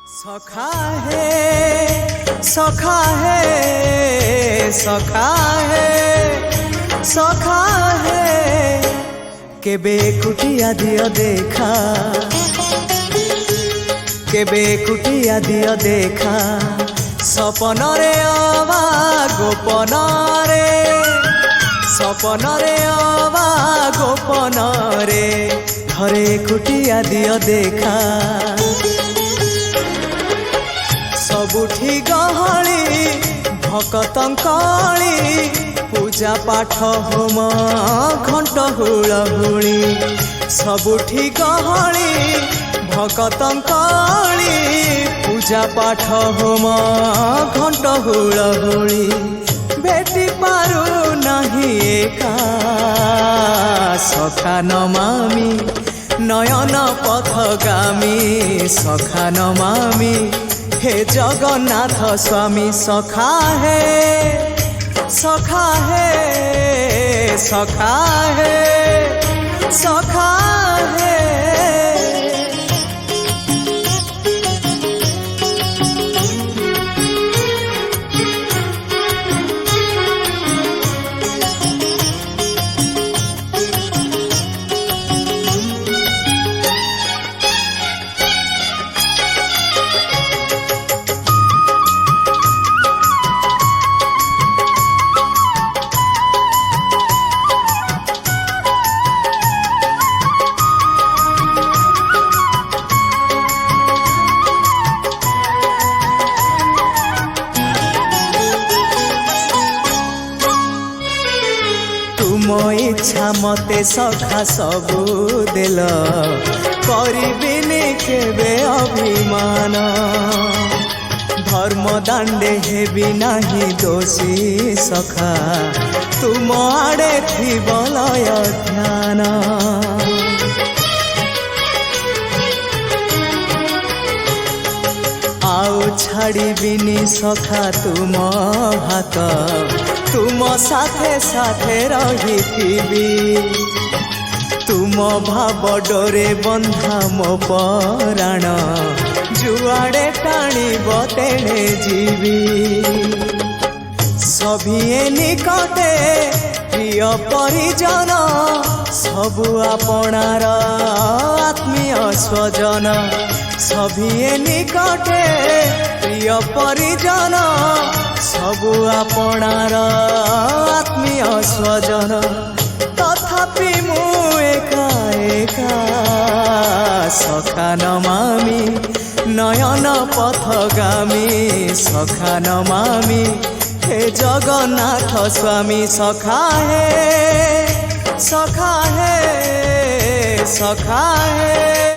सखा है सखा है सखा है सखा है केबे कुटिया दियो देखा केबे कुटिया दियो देखा सपन रे अबा गोपन रे सपन रे अबा गोपन रे घरे कुटिया दियो देखा सबुठी गहली भकतंकली पूजा पाठ होम घंट हुलहुली सबुठी गहली भकतंकली पूजा पाठ होम घंट हुलहुली भेटी पारु नहीं एका सखा नमामि नयन पथगामी सखा नमामि हे जगन्नाथ स्वामी सखा है सखा है सखा है सखा है। तुम इच्छा मते सखा सबू देल करिबिनी केबे अभिमान धर्म दांडे हेबी नाही दोषी सखा तुम आड़े थी बलय ध्यान आउ छाड़िबिनी सखा तुम हाथ तुम साथे साथे रही तुम भाव डोरे बंधा मो पराण जुआड़े टाणी तेणे जीवी सभिए निकटे प्रिय परिजन सबु आपणार आत्मीय स्वजन सभिए निकटे प्रिय परिजन सबु आपणार आत्मीय स्वजन तथापि मु एका एका सखा नमामि नयन पथगामी सखा नमामि हे जगन्नाथ स्वामी सखा है सखा है सखा है।